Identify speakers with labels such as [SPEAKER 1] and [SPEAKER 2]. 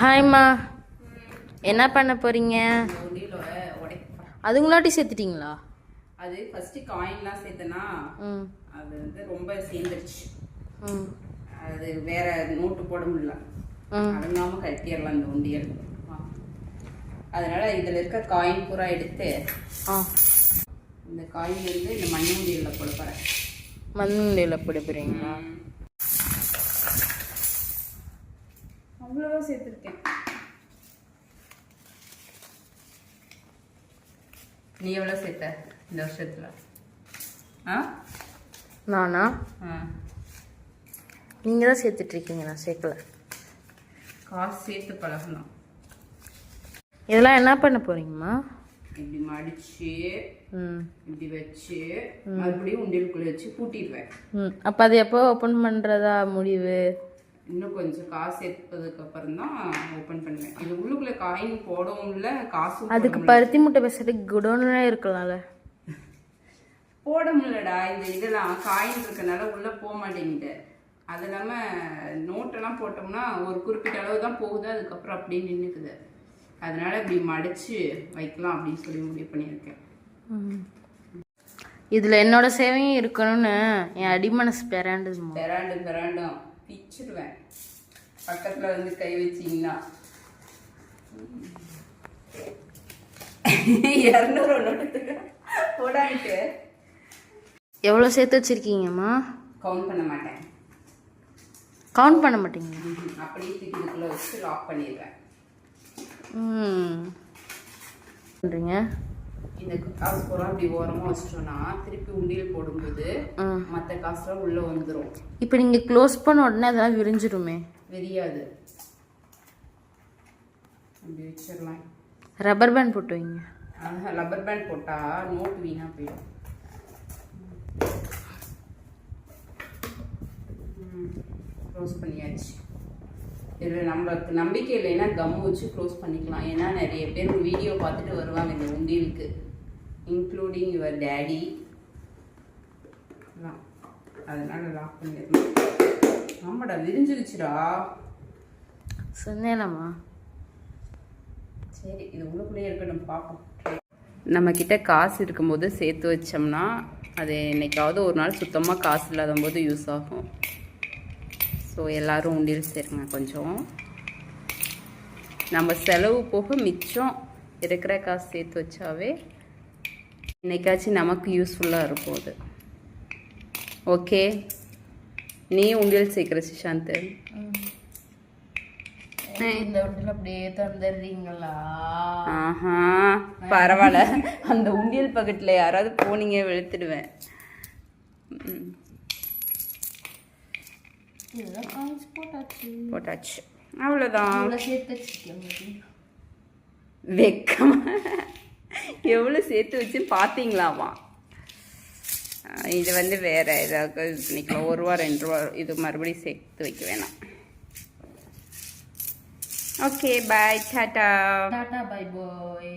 [SPEAKER 1] ஹாய்மா, என்ன பண்ண போறீங்க? அதுங்களாட்டி சேர்த்துட்டீங்களா?
[SPEAKER 2] அது ஃபர்ஸ்ட் காயின்லாம் சேர்த்தனா அது வந்து ரொம்ப சேர்ந்துருச்சு. அது வேற நோட்டு போட முடியல, அடங்காம கட்டிடலாம் இந்த உண்டியல். அதனால இதுல இருக்க காயின் பூரா எடுத்து இந்த காயின் வந்து இந்த மண் உண்டியல்ல போட போறேன்.
[SPEAKER 1] மண் உண்டியல்ல போட போறீங்களா?
[SPEAKER 2] அவ்வளோதான் சேர்த்துருக்கேன். நீ எவ்வளோ சேர்த்த இந்த வருஷத்துல?
[SPEAKER 1] நானா? நீங்கள் தான் சேர்த்துட்டு இருக்கீங்க, நான் சேர்க்கல.
[SPEAKER 2] காசு சேர்த்து பழகணும்.
[SPEAKER 1] இதெல்லாம் என்ன பண்ண போறீங்கம்மா?
[SPEAKER 2] இப்படி மடிச்சு இப்படி வச்சு மறுபடியும் உண்டியலுக்குள்ள வச்சு பூட்டிடுவேன்.
[SPEAKER 1] அப்போ அது எப்போ ஓப்பன் பண்ணுறதா முடிவு?
[SPEAKER 2] இன்னும் கொஞ்சம் காசு சேர்த்ததுக்கு அப்புறம் தான் ஓப்பன் பண்ணுவேன். இது உள்ளுக்குள்ள காயின் போடவும் இல்லை, காசு
[SPEAKER 1] அதுக்கு பருத்தி முட்டை பேசுறதுக்கு குடோனே இருக்கலாம்ல.
[SPEAKER 2] போட முடியலடா, இந்த இதெல்லாம் காயின் இருக்கனால உள்ள போக மாட்டேங்குது. அது இல்லாமல் நோட்டெல்லாம் போட்டோம்னா ஒரு குறிப்பிட்ட அளவு தான் போகுது, அதுக்கப்புறம் அப்படியே நின்றுக்குது. அதனால இப்படி மடிச்சு வைக்கலாம் அப்படின்னு சொல்லி முடிவு பண்ணியிருக்கேன்.
[SPEAKER 1] இதில் என்னோட சேவையும் இருக்கணும்னு என் அடிமனசு பெறாண்டும்
[SPEAKER 2] பிச்சுடுவேன். பக்கத்துல வந்து கை வச்சிங்கன்னா 200 நோட்டுக்கு போடான்ட்டு.
[SPEAKER 1] எவ்வளோ சேர்த்து வச்சிருக்கீங்கம்மா?
[SPEAKER 2] கவுண்ட் பண்ண மாட்டேன்.
[SPEAKER 1] கவுண்ட் பண்ண மாட்டீங்க?
[SPEAKER 2] அப்படியே இதுக்குள்ள வச்சு லாக் பண்ணிடுவேன்.
[SPEAKER 1] பண்ணுறீங்க?
[SPEAKER 2] இந்த காசு பூரா அப்படி ஓரமாக வச்சிட்டோம்னா திருப்பி உண்டியல் போடும்போது மற்ற காசுலாம் உள்ளே வந்துடும்.
[SPEAKER 1] இப்போ நீங்கள் க்ளோஸ் பண்ண உடனே அதெல்லாம் விரிஞ்சிருமே?
[SPEAKER 2] விரியாது, அப்படி வச்சிடலாம்.
[SPEAKER 1] ரப்பர் பேண்ட் போட்டு வைங்க.
[SPEAKER 2] ரப்பர் பேண்ட் போட்டால் நோட்டு வீணாக போயிடும். க்ளோஸ் பண்ணியாச்சு. இதில் நம்மளுக்கு நம்பிக்கை இல்லைன்னா கம் வச்சு க்ளோஸ் பண்ணிக்கலாம். ஏன்னா நிறைய பேர் வீடியோ பார்த்துட்டு வருவாங்க இந்த உண்டியலுக்கு, இன்க்ளூடிங் யுவர் டேடி. அதனால லாக் பண்ணிடலாம். ஆமாடா, விரிஞ்சிருச்சுடா.
[SPEAKER 1] சொன்னேனம்மா.
[SPEAKER 2] சரி, இது உள்ளுக்குள்ளேயே இருக்கட்டும், பார்ப்போம். நம்மக்கிட்ட காசு இருக்கும்போது சேர்த்து வச்சோம்னா அது என்னைக்காவது ஒரு நாள் சுத்தமாக காசு இல்லாத போது யூஸ் ஆகும். ஸோ எல்லோரும் உண்டியல் சேருங்க. கொஞ்சம் நம்ம செலவு போக மிச்சம் இருக்கிற காசு சேர்த்து வச்சாவே என்னைக்காச்சும் நமக்கு யூஸ்ஃபுல்லாக இருக்கும் அது. ஓகே, நீ உண்டியல் சேர்க்குற சிஷாந்த்?
[SPEAKER 1] இந்த உண்டியல் அப்படியே தந்துடுறீங்களா?
[SPEAKER 2] பரவாயில்ல, அந்த உண்டியல் பக்கத்தில் யாராவது போனீங்க வெளுத்துடுவேன். போட்டாச்சு, அவ்வளோதான். வெக்கமா எவ்வளோ சேர்த்து வச்சு பார்த்தீங்களாமா? இது வந்து வேற ஏதாவது இது பண்ணிக்கலாம். 1 ரூபா 2 ரூபா இது மறுபடியும் சேர்த்து வைக்க வேணாம். ஓகே, பாய், டாட்டா.
[SPEAKER 1] Tata, bye bye.